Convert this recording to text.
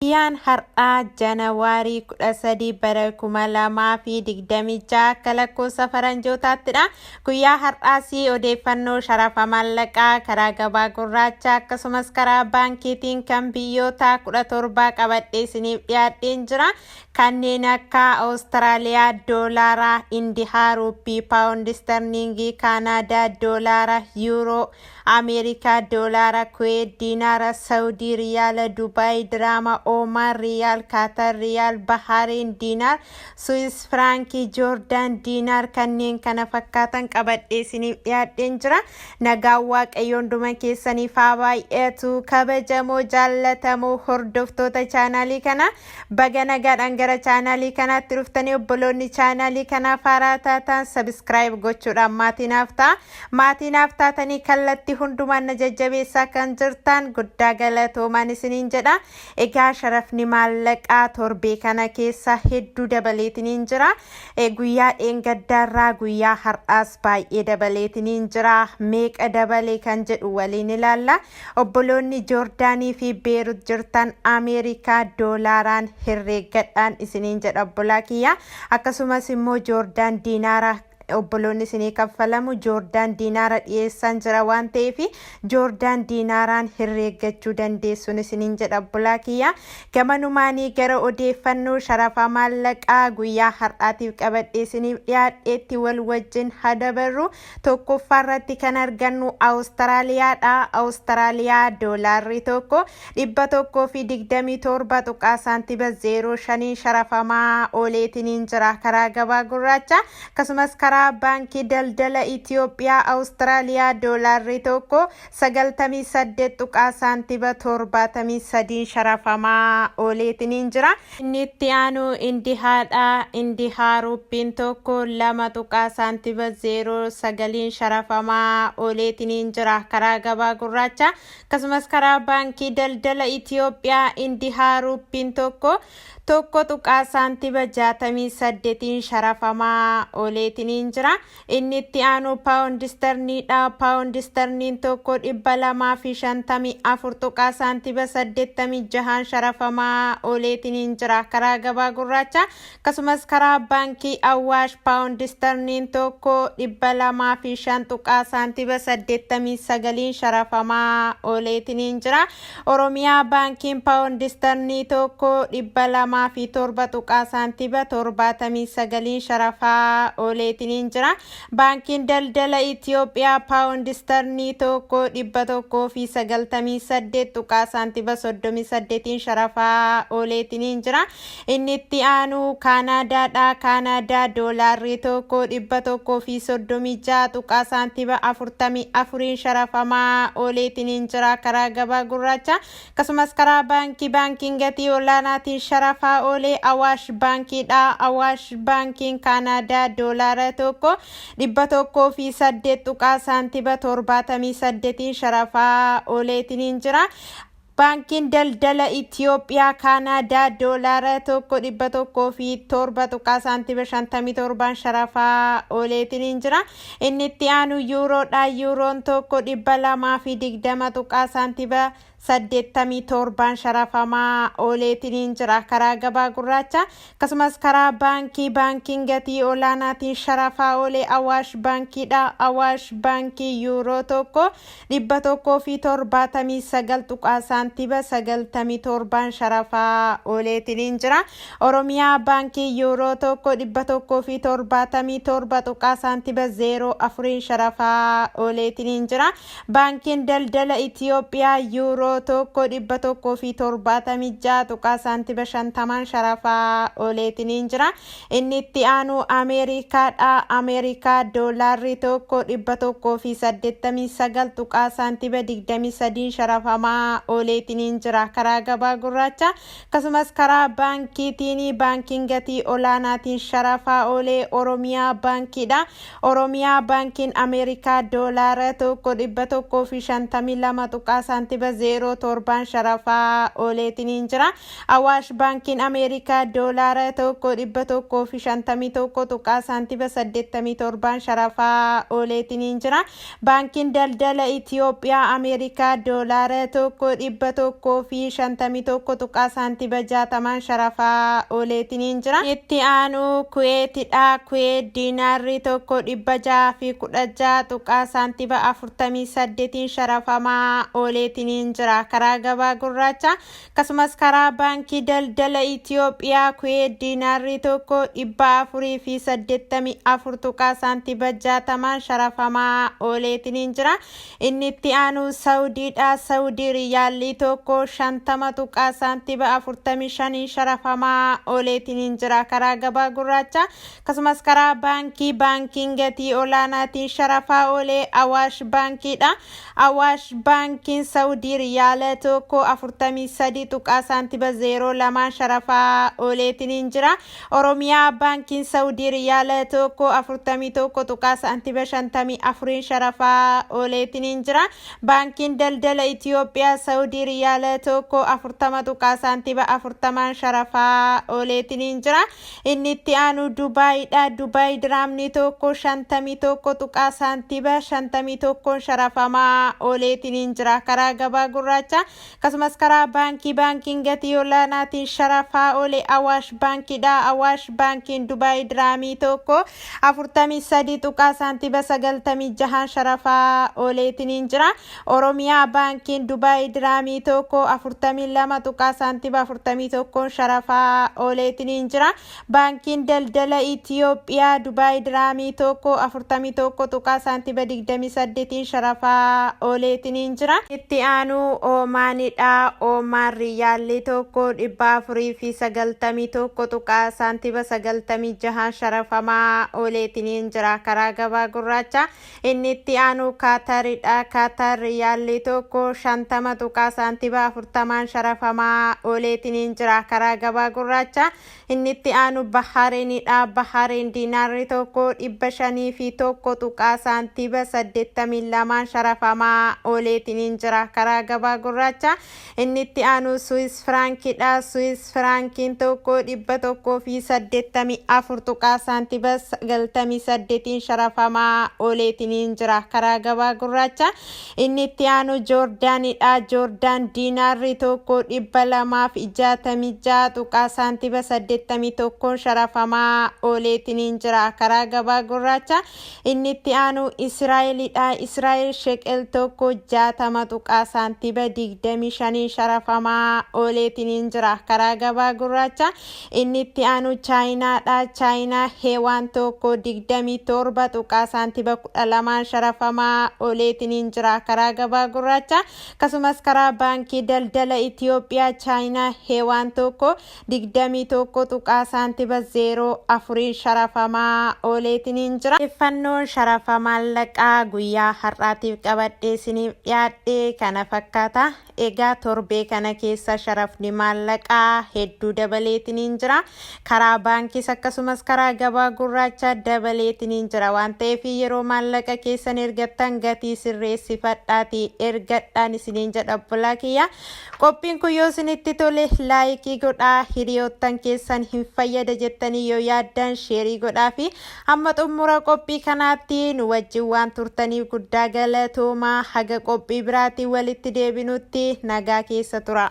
Guyyaan har'aa Janawaarii 13 bara 2026 akka lakkoofsa faranjootattidha. Guyyaa har'aas odeeffannoo sharafa maallaqaa karaa gabaa gurraacha akkasumas karaa baankiitiin kan biyyoota 17 qabadhee isiniif dhiyaadheen jira. Kanneen akka Awustiraaliyaa doolaaraa, Indiyaa ruupii, paawundi sterlingii, Kaanaadaa doolaaraa, Yuuroo, Ameerikaa doolaaraa, Kuweet diinaara, Saawudii riyaala, Dubaay diraama, Oomaan riyaal, Kaatar riyaal, Bahaariin diinaar, Suwis firankii, Joordaan diinaar kanneen kana fakkaatan qabadhee isiniif dhiyaadheen jira. Nagaan Waaqayyoo hunduma keessaniif haa baay'atu. Kabajamoo jaallatamoo hordoftoota chaanaalii kana baga nagaadhaan gara chaanaalii kanaatti dhuftanii obboloonni chaanaalii kanaaf haaraa taatan sabiskiraayib gochuudhaan maatiinaaf ta'a. Maatiinaaf taatanii kallattii hundumaan na jajjabeessaa kan jirtan guddaa galatoomaan isiniin jedha. Egaa sharafni maallaqaa torbee kana keessa hedduu dabaleetiniin jira. Guyyaa dheengaddaarraa guyyaa har'aas baay'ee dabaleetiniin jira. Meeqa dabalee kan jedhu waliin ilaalla. Obboloonni Joordaanii fi Beerut jirtan Ameerikaa doolaaraan herreeggadhaan isiniin jedha obbolaa kiyya. Akkasumas immoo Joordaan diinaara obboloonni isinii kaffalamu Joordaan diinaara dhiyeessan jira waan ta'eef Joordaan diinaaraan herreeggachuu dandeessuun isiniin jedha obbolaa kiyya. Gamanumaanii gara odeeffannoo sharafa maallaqaa guyyaa har'aatiif qabadhee isiniif dhiyaadheetti wal wajjin hadabarru. Tokkoffaarratti kan argannu Awustiraaliyaadha. Awustiraaliyaa doolaarri tokko 127 tuqaa saantiba 05 sharafamaa ooleetiniin jira karaa gabaa gurraacha. Akkasumas karaa baankii daldala Itoophiyaa Awustiraaliyaa doolaarri tokko 98 tuqaa saantiba 73 sharafamaa ooleetiniin jira. Inni itti aanu Indihaadha. Indihaa ruupiin tokko 2 tuqaa saantiba 09 sharafamaa ooleetiniin jira karaa gabaa gurraacha. Akkasumas karaa baankii daldala Itoophiyaa Indihaa ruupiin tokko tuqaa saantiba 68 sharafamaa ooleetiniin jira. Inni itti aanu paawundi sterliidha. Paawundi sterliin tokko 254 tuqaa saantiba 86 sharafamaa ooleetiniin jira karaa gabaa gurraacha. Akkasumas karaa baankii Awwaash paawundi sterliin tokko 205 tuqaa saantiba 89 sharafamaa ooleetiniin jira. Oromiyaa baankiin paawundi sterlii tokko 207 tuqaa saantiba 79 sharafaa ooleetiniin jira. Baankiin daldala Itoophiyaa paawundi sterlii tokko 198 tuqaa saantiba 38 sharafaa ooleetiniin jira. Inni itti aanu Kaanaadaadha. Kaanaadaa doolaarri tokko 136 tuqaa saantiba 44 sharafamaa ooleetiniin jira karaa gabaa gurraacha. Akkasumas karaa baankiin gatii olaanaatiin sharafaa oolee Awaash baankiidha. Awaash baankiin Kaanaadaa doolaara tokko 108 tuqaa saantiba 78 sharafaa ooleetiniin jira. Baankiin daldala Itoophiyaa Kaanaadaa doolaara tokko 107 tuqaa saantiba 57 sharafaa ooleetiniin jira. Inni itti aanu Yuuroodha. Yuuroon tokko 220 tuqaa saantiba 87 sharafamaa ooleetiniin jira karaa gabaa gurraacha. Akkasumas karaa baankiin gatii olaanaatiin sharafaa oolee Awaash baankiidha. Awaash baankii Yuuroo tokko 179 tuqaa saantiba 97 sharafaa ooleetiniin jira. Oromiyaa baankii Yuuroo tokko 177 tuqaa saantiba 04 sharafaa ooleetiniin jira. Baankiin daldala Itoophiyaa Yuuroo tokko 176 tuqaa saantiba 50 sharafaa ooleetiniin jira. Inni itti aanu Ameerikaadha. Ameerikaa doolaarri tokko 189 tuqaa saantiba 23 sharafamaa ooleetiniin jira karaa gabaa gurraacha. Akkasumas karaa baankiin gatii olaanaatiin sharafaa oolee Oromiyaa baankiidha. Oromiyaa baankiin Ameerikaa doolaara tokko 152 tuqaa saantiba 0 0.7 sharafaa ooleetiin jira. Awaash baankiin Ameerikaa doolaara tokko 151.87 sharafaa ooleetiin jira. Baankiin daldala Itoophiyaa Ameerikaa doolaara tokko 151.60 sharafaa ooleetiin jira. Itti aanu Kuweetidha. Kuweet diinaarri tokko 646.48 sharafamaa ooleetiin jira. Karaa gabaa gurraacha akkasumas karaa baankii daldala Itoophiyaa Kuweet diinaarri tokko 484.60 sharafamaa ooleetiin jira. Inni itti aanu Saawudiidha. Saawudii riyaalli tokko 50.45 sharafamaa ooleetiin jira. Karaa gabaa gurraacha akkasumas karaa baankiin gatii olaanaatiin sharafaa oolee Awaash baankiidha. Awaash baankiin Saawudii riyaala tokko 43.02 sharafaa ooleetiin jira. Oromiyaa baankiin Saawudii riyaala tokko 41.54 sharafaa ooleetiin jira. Baankiin daldala Itoophiyaa Saawudii riyaala tokko 40.40 sharafaa ooleetiin jira. Inni itti aanu Dubaayidha. Dubaay diraamni tokko 51.51 sharafamaa ooleetiin jira. Karaa gabaa gurraacha akkasumas karaa baankiin gatii olaanaatiin sharafaa oolee Awaash baankiidha. Awaash baankiin Dubaay diraamii tokko 43.96 sharafaa ooleetiin jira. Oromiyaa baankiin Dubaay diraamii tokko 42.41 sharafaa ooleetiin jira. Baankiin daldala Itoophiyaa Dubaay diraamii tokko 41.28 sharafaa ooleetiin jira. Itti aanu Oomaanidha. Oomaan riyaalli tokko 491.96 sharafamaa ooleetiin jira. Karaa gabaa gurraacha inni itti aanu Kaataridha. Kaatar riyaalli tokko 50.40 sharafamaa ooleetiin jira. Karaa gabaa gurraacha inni itti aanu Bahaareenidha. Bahaareen diinaarri tokko 501.82 sharafamaa ooleetiin jira. Karaa gabaa gurraacha inni itti aanu Swiss frankidha. Swiss frankiin tokko 184.98 sharafamaa ooleetiin jira. Karaa gabaa gurraacha inni itti aanu Joordaanidha. Joordaan diinaarri tokko 266.81 sharafamaa ooleetiin jira. Karaa gabaa gurraacha inni itti aanu Israa'elidha. Israa'el sheqel tokko 60.25 sharafamaa ooleetiin jira. Karaa gabaa gurraacha inni itti aanu Chaayinaadha. Chaayinaa heewaan tokko 27.12 sharafamaa ooleetiin jira. Karaa gabaa gurraacha akkasumas karaa baankii daldala Itoophiyaa Chaayinaa heewaan tokko 21.04 sharafamaa ooleetiin jira. Iffannoon sharafa maallaqaa guyyaa har'aatiif qabadhee isiniif dhiyaadhe kana fakkaata. Egaa torbee kana keessa sharafni maallaqaa hedduu dabaleetiin jira. Karaa baankiis akkasumas karaa gabaa gurraacha dabaleetiin jira. Waan ta'eef yeroo maallaqa keessan ergattan gatii sirreessifadhaatii ergadhaan isiniin jedha bulaa kiyya. Qophiin kun yoo isinitti tole laayikii godhaa. Hiriyoottan keessan hin fayyada jettanii yoo yaaddan sheerii godhaa fi amma xumura qophii kanaatti nu wajjin waan turtaniif guddaa galatoomaa. Haga qophii biraatiin walitti deebinutti nagaa keessa tura.